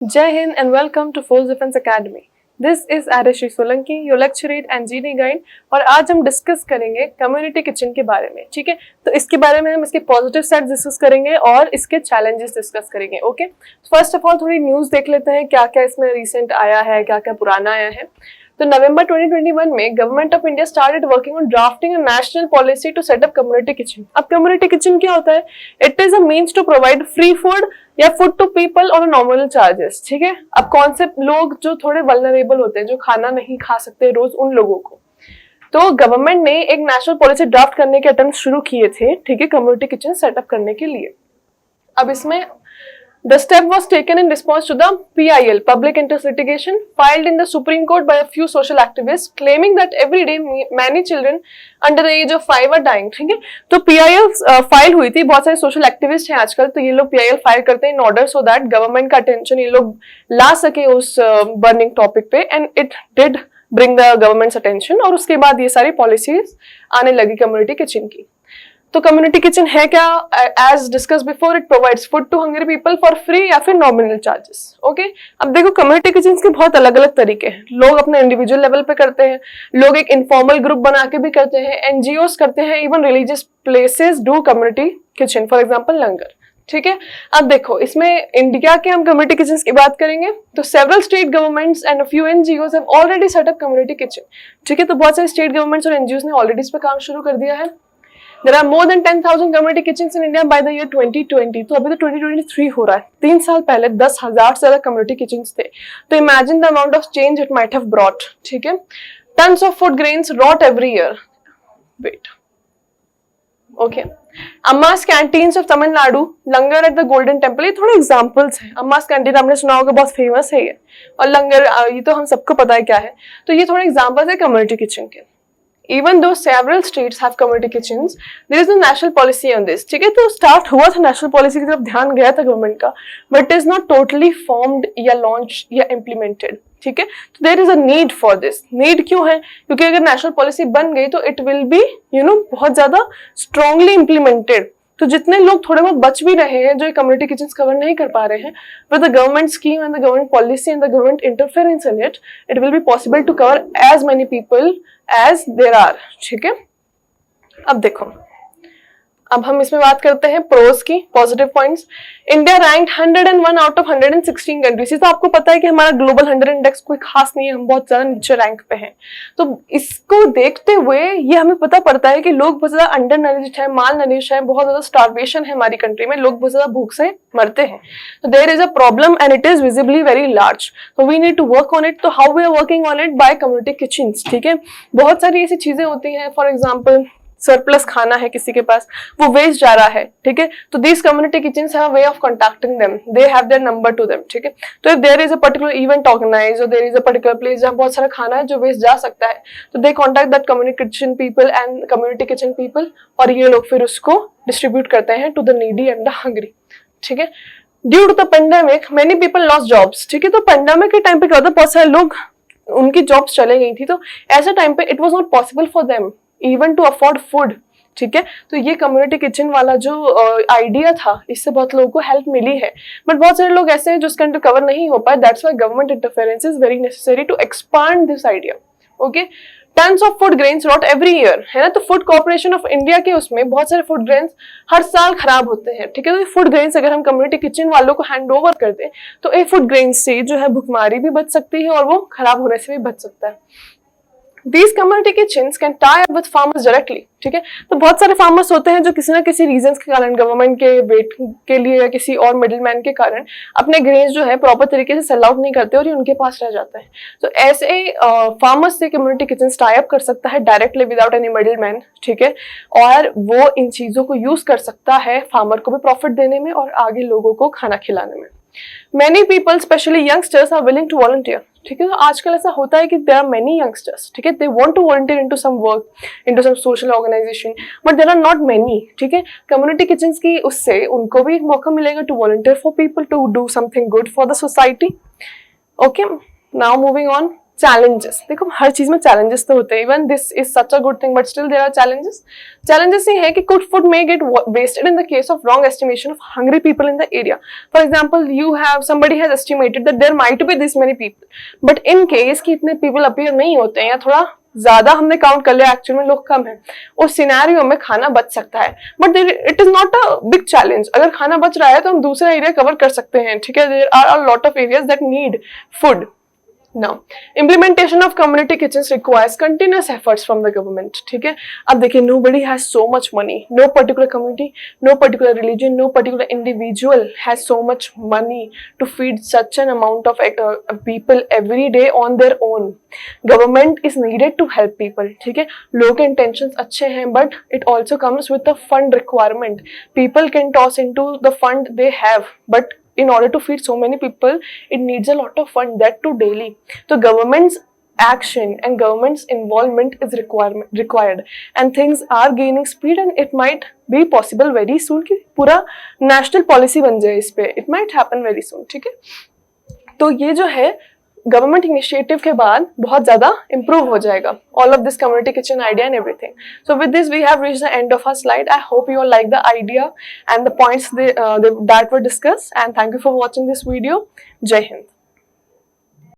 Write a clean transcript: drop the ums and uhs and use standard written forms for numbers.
Jai Hind and welcome to Force Defense Academy. This is Arishi Solanki, your lecturate and GD guide और आज हम discuss करेंगे community kitchen के बारे में. ठीक है, तो इसके बारे में हम इसके पॉजिटिव साइड डिस्कस करेंगे और इसके चैलेंजेस डिस्कस करेंगे. ओके, फर्स्ट ऑफ ऑल थोड़ी न्यूज़ देख लेते हैं क्या क्या इसमें रिसेंट आया है, क्या क्या पुराना आया है. तो नवंबर 2021 में government of India started working on drafting a national policy to set up community kitchen. अब कम्युनिटी किचन क्या होता है? It is a means to provide free food या food to people on nominal charges. ठीक है, अब कौन से लोग जो थोड़े वल्नरेबल होते हैं, जो खाना नहीं खा सकते रोज, उन लोगों को, तो गवर्नमेंट ने एक नेशनल पॉलिसी ड्राफ्ट करने के अटेम्प्ट शुरू किए थे. ठीक है, कम्युनिटी किचन सेटअप करने के लिए. अब इसमें the step was taken in response to the PIL, public interest litigation, filed in the Supreme Court by a few social activists, claiming that every day many children under the age of 5 are dying. ठीक है, तो PIL file हुई थी. बहुत सारे social activist हैं आजकल, तो ये लोग PIL फाइल करते हैं in order so that government का अटेंशन ये लोग ला सके उस बर्निंग टॉपिक पे, and it did bring the governments attention. और उसके बाद ये सारी पॉलिसीज आने लगी कम्युनिटी किचन की. तो कम्युनिटी किचन है क्या? As discuss before, it provides food to hungry people for free या फिर नॉमिनल चार्जेस. ओके, अब देखो कम्युनिटी किचन के बहुत अलग अलग तरीके हैं. लोग अपने इंडिविजुअल लेवल पे करते हैं, लोग एक इनफॉर्मल ग्रुप बना के भी करते हैं, एनजीओस करते हैं, even religious places do community kitchen, for example langar. ठीक है, अब देखो इसमें इंडिया के हम कम्युनिटी किचन की बात करेंगे तो several state governments and few NGOs have already set up community kitchen. ठीक है, तो बहुत सारे स्टेट गवर्नमेंट्स और एनजीओस ने ऑलरेडी इस पर काम शुरू कर दिया है. There are more than 10,000 community kitchens in India by the year 2020. तो अभी तो 2023 हो रहा है. 3 साल पहले 10,000 से ज्यादा कम्युनिटी किचन्स थे. तो imagine the amount of change it might have brought. ठीक है, tons of food grains rot every year. Wait, okay, Amma's canteens of Tamil Nadu, langar at the golden temple, ये थोड़े एग्जांपल्स हैं. अम्मास कैंटीन आपने सुना होगा, बहुत फेमस है ये, और लंगर ये तो हम सबको पता है क्या है. तो ये थोड़े एग्जांपल्स है कम्युनिटी किचन के. Even though several states have community kitchens, there is a national policy on this. ठीक है, तो स्टार्ट हुआ था नेशनल पॉलिसी की तरफ ध्यान गया था गवर्नमेंट का, but is not totally formed या लॉन्च या इम्प्लीमेंटेड. ठीक है, तो there is a need for this. Need क्यों है? क्योंकि अगर नेशनल पॉलिसी बन गई तो इट विल बी बहुत ज्यादा स्ट्रांगली इम्प्लीमेंटेड. तो जितने लोग थोड़े बहुत बच भी रहे हैं जो कम्युनिटी किचन कवर नहीं कर पा रहे हैं, with the government scheme and the government policy and the government interference in it, it will be possible to cover as many people as there are. ठीक है, अब देखो, अब हम इसमें बात करते हैं प्रोज की, positive points. India ranked 101 out of 116 countries. तो आपको पता है कि हमारा ग्लोबल 100 इंडेक्स कोई खास नहीं है, हम बहुत ज्यादा नीचे रैंक पे हैं. तो इसको देखते हुए ये हमें पता पड़ता है कि लोग बहुत ज्यादा अंडर नरिश्ड है, माल नरिश्ड है, बहुत ज्यादा स्टार्वेशन है हमारी कंट्री में, लोग बहुत ज्यादा भूख से मरते हैं. तो there is a problem and it is visibly very large. तो we need to work on it. तो how we are working on it? By community kitchen. ठीक है, बहुत सारी ऐसी चीजें होती हैं, फॉर एग्जाम्पल सरप्लस खाना है किसी के पास, वो वेस्ट जा रहा है. ठीक है, तो these community kitchens have a way of contacting them, they have their number to them. ठीक है, तो if there is a particular event organise और there is a particular place जहां बहुत सारा खाना है जो वेस्ट जा सकता है, तो they contact that community kitchen people and community kitchen people, और ये लोग फिर उसको डिस्ट्रीब्यूट करते हैं to the needy and the hungry. ठीक है, due to the pandemic many people lost jobs. ठीक है, तो पेंडेमिक के टाइम पे क्या होता है, बहुत सारे लोग उनकी जॉब्स चले गई थी, तो ऐसे टाइम पे it was not possible for them even to afford food. ठीक है, तो ये कम्युनिटी किचन वाला जो आइडिया था, इससे बहुत लोगों को हेल्प मिली है. बट बहुत सारे लोग ऐसे हैं जो इसका कवर नहीं हो पाए. That's why government interference is very necessary to expand this idea. Okay, tons of food grains rot every year, है ना. तो फूड कॉर्पोरेशन ऑफ इंडिया के उसमें बहुत सारे फूड ग्रेन्स हर साल खराब होते हैं. ठीक है, तो फूड ग्रेन्स अगर हम कम्युनिटी किचन वालों को हैंड ओवर कर दें तो एक फूड ग्रेन्स से जो है भुखमारी भी बच सकती है और वो खराब होने से भी बच सकता है. These community kitchens can tie up with farmers directly. ठीक है, तो बहुत सारे फार्मर्स होते हैं जो किसी ना किसी रीजंस के कारण, गवर्नमेंट के वेट के लिए या किसी और मिडिल मैन के कारण अपने ग्रेन्स जो है प्रॉपर तरीके से सेल आउट नहीं करते और ये उनके पास रह जाता है. तो ऐसे फार्मर्स से कम्युनिटी किचन टाई अप कर सकता है directly without any middle man. ठीक है, और वो इन चीजों को यूज कर सकता है फार्मर को भी प्रॉफिट देने में और आगे लोगों को खाना खिलाने में. Many people, especially youngsters, are willing to volunteer. ठीक है, तो आजकल ऐसा होता है कि there are many youngsters. ठीक है, they want to volunteer into some work, into some social organization, but there are not many. ठीक है, community kitchens की उससे उनको भी एक मौका मिलेगा to volunteer for people to do something good for the society. Okay, now moving on. Challenges, देखो हर चीज में चैलेंजेस तो होते हैं, even this is such a good thing but still there are challenges. Challenges ये है कि could food may get wasted in the case of wrong estimation of hungry people in the area. For example you have somebody has estimated that there might be this many people, but in case कि इतने people appear नहीं होते हैं या थोड़ा ज्यादा हमने count कर लिया, एक्चुअल में लोग कम है, उस सिनेरियो में खाना बच सकता है, but it is not a big challenge. अगर खाना बच रहा है तो हम दूसरा एरिया कवर कर सकते हैं, ठीक है। There are a lot of areas that need food. Now, implementation of community kitchens requires continuous efforts from the government, ठीक है। अब देखिए nobody has so much money, no particular community, no particular religion, no particular individual has so much money to feed such an amount of people every day on their own. Government is needed to help people, ठीक है। लोगों के intentions अच्छे हैं, but it also comes with a fund requirement. People can toss into the fund they have, but in order to feed so many people it needs a lot of fund, that too daily. So government's action and government's involvement is required and things are gaining speed and it might be possible very soon कि पूरा national policy बन जाए इस पे, it might happen very soon, ठीक है। तो ये जो है गवर्नमेंट इनिशिएटिव के बाद बहुत ज्यादा इंप्रूव हो जाएगा, all of this community kitchen idea and everything. So with this we have reached the end of our slide. I hope you like the idea and the points that were discussed and thank you for watching this video. जय हिंद।